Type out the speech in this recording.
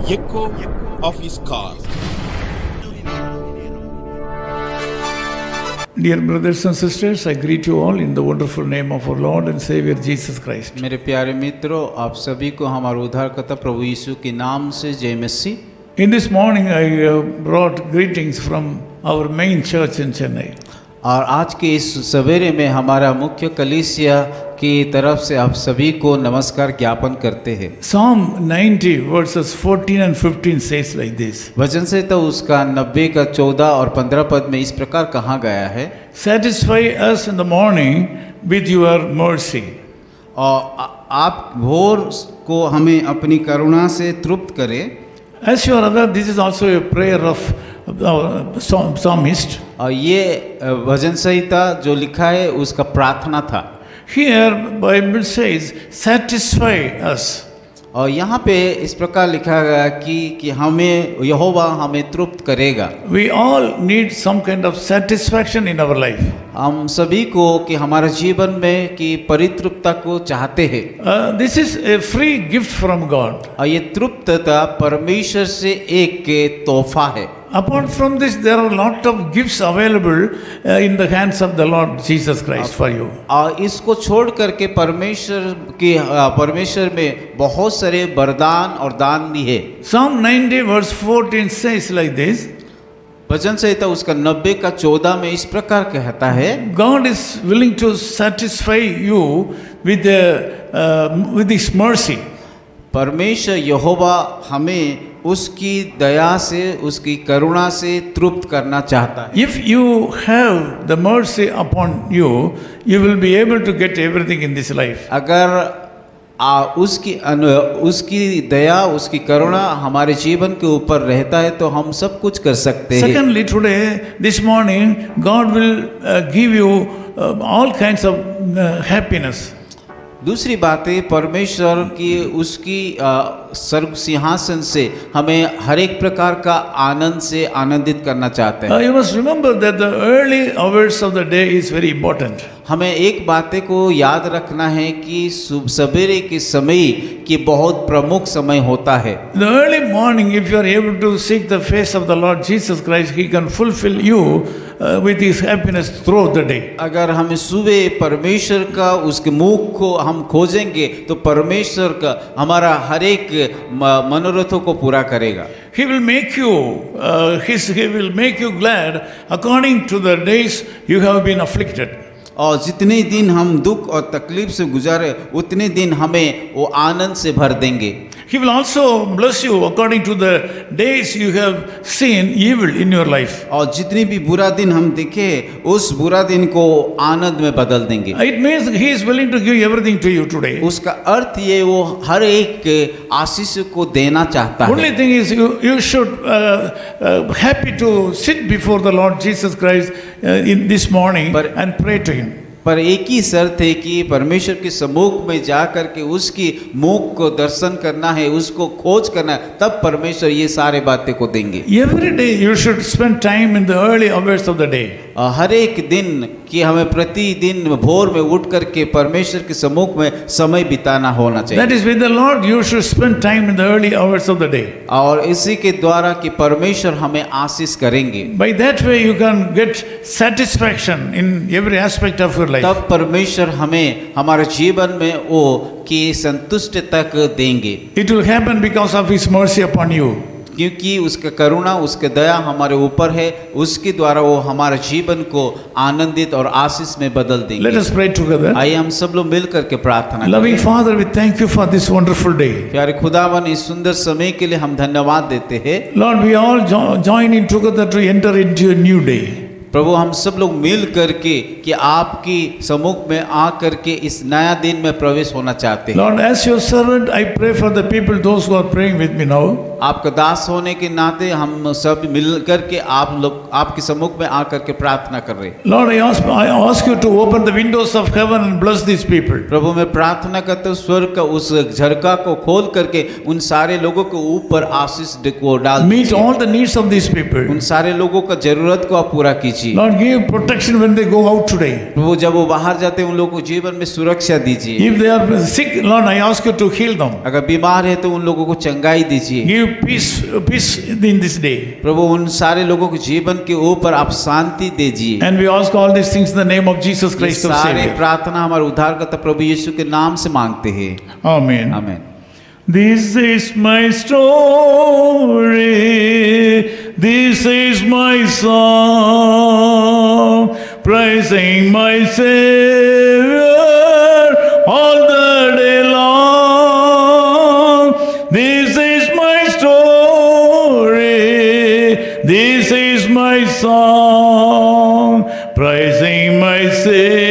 echo of his call. Dear brothers and sisters, I greet you all in the wonderful name of our Lord and Savior Jesus Christ. मेरे प्यारे मित्रों, आप सभी को हमारे उद्धारकर्ता प्रभु यीशु के नाम से जय मसीह। In this morning, I brought greetings from our main church in Chennai. और आज के इस सवेरे में हमारा मुख्य कलीसिया की तरफ से आप सभी को नमस्कार ज्ञापन करते हैं। Psalm 90 verses 14 and 15 says like this. वचन से तो उसका 90 का 14 और 15 पद में इस प्रकार कहा गया है, Satisfy us in the morning with your mercy. और आप भोर को हमें अपनी करुणा से तृप्त करें। As you are aware, this is also a prayer of psalmist. और ये भजन संहिता जो लिखा है उसका प्रार्थना था। Here Bible says, satisfy us. और यहाँ पे इस प्रकार लिखा गया कि हमें यहोवा हमें तृप्त करेगा। We all need some kind of satisfaction in our life. हम सभी को कि हमारे जीवन में कि परितृप्तता को चाहते हैं। This is a free gift from God. और ये तृप्तता परमेश्वर से एक तोहफा है। Apart from this, there are a lot of gifts available in the hands of the Lord Jesus Christ for you. और इसको छोड़ करके परमेश्वर में बहुत सारे वरदान और दान भी है। Psalm 90 verse 14 says like this. भजन संहिता उसका 90 का 14 में इस प्रकार कहता है, God is willing to satisfy you with His mercy. परमेश्वर यहोवा हमें उसकी दया से उसकी करुणा से तृप्त करना चाहता है। If you have the mercy upon you, you will be able to get everything in this life. अगर उसकी दया उसकी करुणा हमारे जीवन के ऊपर रहता है तो हम सब कुछ कर सकते हैं। Secondly, today, this morning, God will give you all kinds of happiness. दूसरी बात है, परमेश्वर की उसकी सर्व सिंहासन से हमें हर एक प्रकार का आनंद से आनंदित करना चाहते हैं। You must remember that the early hours of the day is very important. हमें एक बातें को याद रखना है कि सवेरे के समय की बहुत प्रमुख समय होता है। The early morning, if you are able to seek the face of the Lord Jesus Christ, He can fulfill you with His happiness throughout the day. अगर हम सुबह परमेश्वर का उसके मुख को हम खोजेंगे तो परमेश्वर का हमारा हर एक मनोरथों को पूरा करेगा। He will make you, He will make you glad according to the days you have been afflicted. और जितने दिन हम दुख और तकलीफ से गुजारे उतने दिन हमें वो आनंद से भर देंगे। He will also bless you according to the days you have seen evil in your life. और जितने भी बुरा दिन हम देखे उस बुरा दिन को आनंद में बदल देंगे। It means He is willing to give everything to you today. उसका अर्थ ये वो हर एक आशीष को देना चाहता है। Only thing is you should happy to sit before the Lord Jesus Christ in this morning and pray to Him. पर एक ही शर्त है कि परमेश्वर के सम्मुख में जा करके उसकी मुख को दर्शन करना है, उसको खोज करना है, तब परमेश्वर ये सारे बातें को देंगे। Every day you should spend time in the early hours of the day. हर एक दिन कि हमें प्रतिदिन भोर में उठ करके परमेश्वर के सम्मुख में समय बिताना होना चाहिए। That is with the Lord you should spend time in the early hours of the day. और इसी के द्वारा कि परमेश्वर हमें आशीष करेंगे। By that way you can get satisfaction in every aspect of your life. तब परमेश्वर हमें हमारे जीवन में वो कि संतुष्ट तक देंगे। It will happen because of His mercy upon you. क्योंकि उसका करुणा उसके दया हमारे ऊपर है, उसके द्वारा वो हमारे जीवन को आनंदित और आशीष में बदल देंगे। Let us pray together. आइए हम सब लोग मिल करके प्रार्थना Loving Father, we thank you for this wonderful day. प्यारे खुदावन, इस सुंदर समय के लिए हम धन्यवाद देते हैं। Lord, we all join in together to enter into a new day. प्रभु, हम सब लोग मिल करके कि आपकी सम्मुख में आ करके इस नया दिन में प्रवेश होना चाहते हैं। Lord, as your servant, I pray for the people, those who are praying with me now. आपका दास होने के नाते हम सब मिल करके आप लोग आपके सम्मुख में आकर के प्रार्थना कर रहे हैं। Lord, I ask you to open the windows of heaven and bless these people. प्रभु, मैं प्रार्थना करता हूँ स्वर्ग का उस झरका को खोल करके उन सारे लोगों के ऊपर आशीष को डाल दीजिए। Meet all the needs of these people. उन सारे लोगों का जरूरत को आप पूरा कीजिए। Lord, give protection when they go out today. प्रभु, जब वो बाहर जाते हैं उन लोगों को जीवन में सुरक्षा दीजिए। If they are sick, Lord, I ask you to heal them. अगर बीमार है तो उन लोगों को चंगाई दीजिए। Give give peace in this day. प्रभु उन सारे लोगों के जीवन के ऊपर आप शांति दीजिए। And we ask all these things in the name of Jesus ये Christ, our सारे Savior. प्रार्थना हमारे उद्धारकर्ता प्रभु यीशु के नाम से मांगते हैं। Amen. आमीन। This is my story, this is my song, praising my Savior all the day long. This is my story, this is my song, praising my Savior